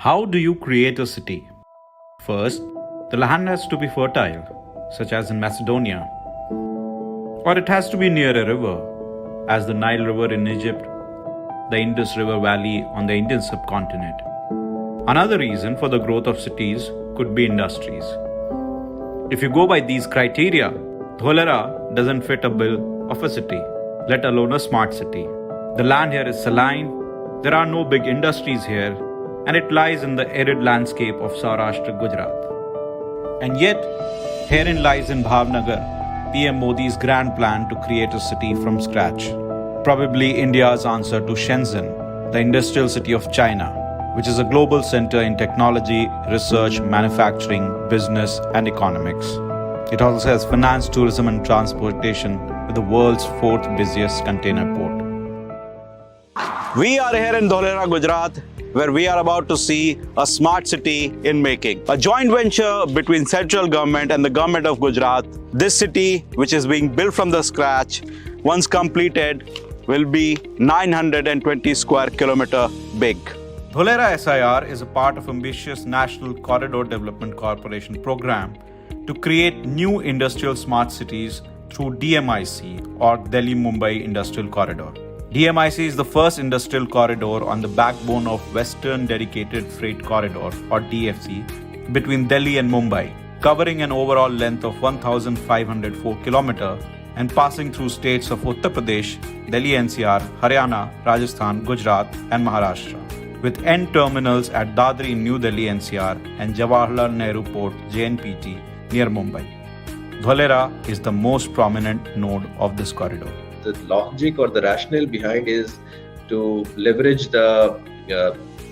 How do you create a city? First, the land has to be fertile, such as in Macedonia, or it has to be near a river, as the Nile River in Egypt, the Indus River Valley on the Indian subcontinent. Another reason for the growth of cities could be industries. If you go by these criteria, Dholera doesn't fit a bill of a city, let alone a smart city. The land here is saline, there are no big industries here, and it lies in the arid landscape of Saurashtra, Gujarat. And yet, herein lies in Bhavnagar, PM Modi's grand plan to create a city from scratch. Probably India's answer to Shenzhen, the industrial city of China, which is a global center in technology, research, manufacturing, business, and economics. It also has finance, tourism, and transportation with the world's fourth busiest container port. We are here in Dholera, Gujarat, where we are about to see a smart city in making. A joint venture between central government and the government of Gujarat. This city, which is being built from the scratch, once completed, will be 920 square kilometer big. Dholera SIR is a part of ambitious National Corridor Development Corporation program to create new industrial smart cities through DMIC or Delhi-Mumbai Industrial Corridor. DMIC is the first industrial corridor on the backbone of Western Dedicated Freight Corridor or DFC between Delhi and Mumbai, covering an overall length of 1,504 km and passing through states of Uttar Pradesh, Delhi NCR, Haryana, Rajasthan, Gujarat and Maharashtra, with end terminals at Dadri in New Delhi NCR and Jawaharlal Nehru Port JNPT near Mumbai. Dholera is the most prominent node of this corridor. The logic or the rationale behind is to leverage the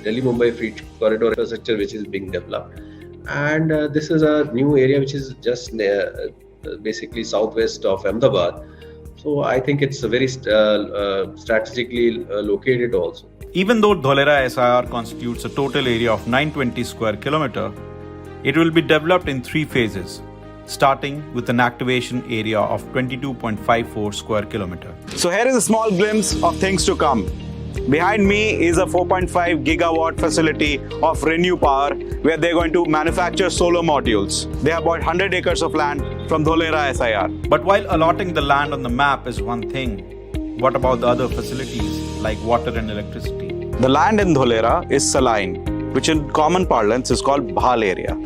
Delhi-Mumbai Freight Corridor infrastructure which is being developed. And this is a new area which is just basically southwest of Ahmedabad. So I think it's a very strategically located also. Even though Dholera SIR constitutes a total area of 920 square kilometer, it will be developed in three phases, starting with an activation area of 22.54 square kilometer. So here is a small glimpse of things to come. Behind me is a 4.5 gigawatt facility of Renew Power where they're going to manufacture solar modules. They have about 100 acres of land from Dholera SIR. But while allotting the land on the map is one thing, what about the other facilities like water and electricity? The land in Dholera is saline, which in common parlance is called Bhal area,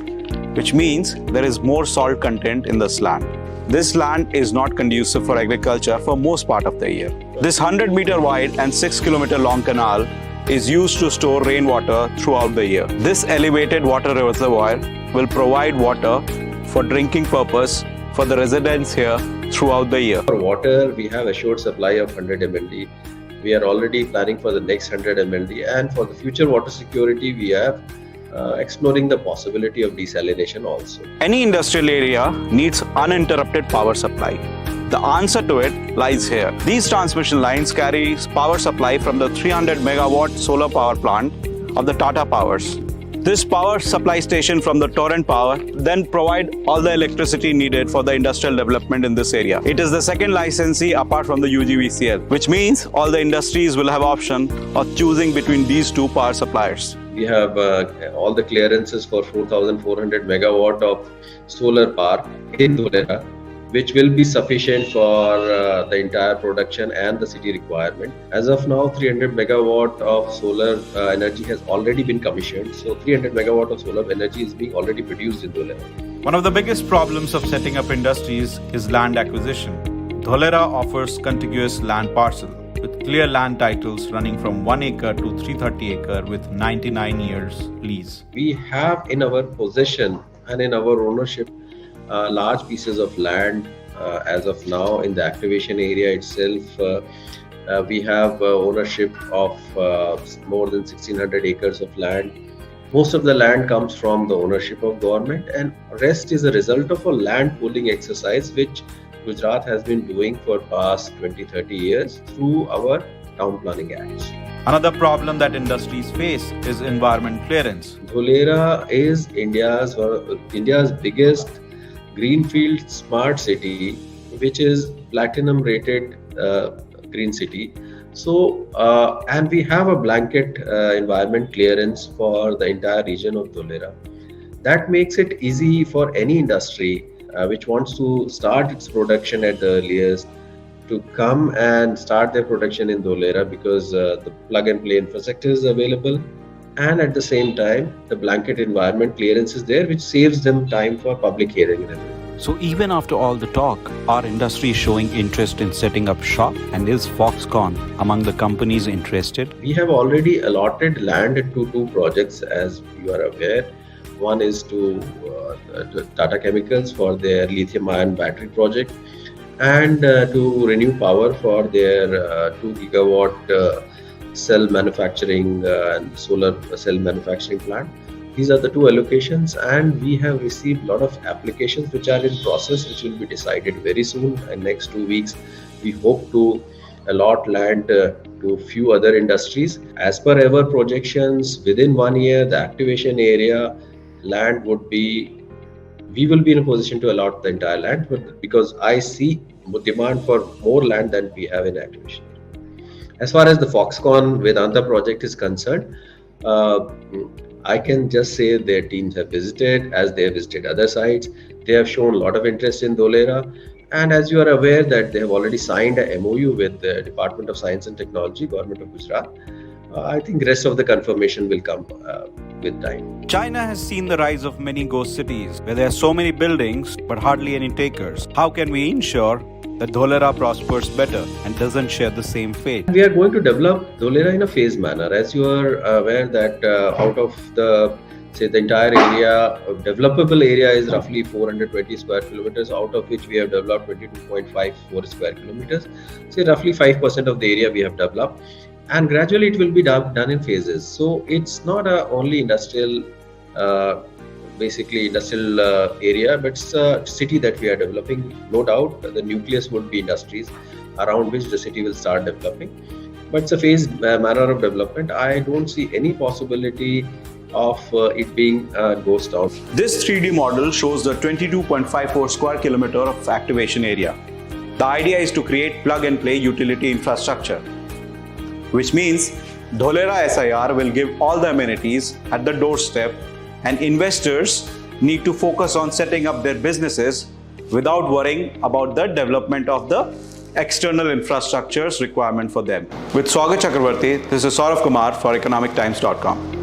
which means there is more salt content in this land. This land is not conducive for agriculture for most part of the year. This 100-meter wide and 6-kilometer long canal is used to store rainwater throughout the year. This elevated water reservoir will provide water for drinking purpose for the residents here throughout the year. For water, we have assured supply of 100 MLD. We are already planning for the next 100 MLD, and for the future water security, we have exploring the possibility of desalination also. Any industrial area needs uninterrupted power supply. The answer to it lies here. These transmission lines carry power supply from the 300 megawatt solar power plant of the Tata Powers. This power supply station from the Torrent Power then provide all the electricity needed for the industrial development in this area. It is the second licensee apart from the UGVCL, which means all the industries will have option of choosing between these two power suppliers. We have all the clearances for 4,400 megawatt of solar power in Dholera, which will be sufficient for the entire production and the city requirement. As of now, 300 megawatt of solar energy has already been commissioned. So 300 megawatt of solar energy is being already produced in Dholera. One of the biggest problems of setting up industries is land acquisition. Dholera offers contiguous land parcel with clear land titles running from 1 acre to 330 acre with 99 years lease. We have in our possession and in our ownership large pieces of land as of now in the activation area itself. We have ownership of more than 1600 acres of land. Most of the land comes from the ownership of government, and rest is a result of a land pooling exercise which Gujarat has been doing for past 20-30 years through our town planning acts. Another problem that industries face is environment clearance. Dholera is India's biggest greenfield smart city, which is platinum rated green city. So, and we have a blanket environment clearance for the entire region of Dholera. That makes it easy for any industry which wants to start its production at the earliest to come and start their production in Dholera, because the plug and play infrastructure is available, and at the same time the blanket environment clearance is there, which saves them time for public hearing and everything. So even after all the talk, our industry is showing interest in setting up shop, and is Foxconn among the companies interested? We have already allotted land to two projects, as you are aware. One is to Tata Chemicals for their lithium-ion battery project, and to Renew Power for their 2 gigawatt cell manufacturing and solar cell manufacturing plant. These are the two allocations, and we have received a lot of applications which are in process, which will be decided very soon. In next 2 weeks, we hope to allot land to few other industries. As per our projections, within 1 year, the activation area land would be, we will be in a position to allot the entire land, but because I see demand for more land than we have in activation. As far as the Foxconn Vedanta project is concerned, I can just say their teams have visited, as they have visited other sites. They have shown a lot of interest in Dholera, and as you are aware that they have already signed a MOU with the Department of Science and Technology, Government of Gujarat. I think the rest of the confirmation will come with time. China has seen the rise of many ghost cities where there are so many buildings but hardly any takers. How can we ensure that Dholera prospers better and doesn't share the same fate? We are going to develop Dholera in a phased manner. As you are aware that out of the entire area, developable area is roughly 420 square kilometers, out of which we have developed 22.54 square kilometers. Say roughly 5% of the area we have developed, and gradually it will be done in phases. So it's not only industrial area, but it's a city that we are developing. No doubt the nucleus would be industries around which the city will start developing, but it's a phased manner of development. I don't see any possibility of it being a ghost town. This 3D model shows the 22.54 square kilometer of activation area. The idea is to create plug and play utility infrastructure, which means Dholera SIR will give all the amenities at the doorstep, and investors need to focus on setting up their businesses without worrying about the development of the external infrastructure's requirement for them. With Swagat Chakravarti, this is Saurav Kumar for economictimes.com.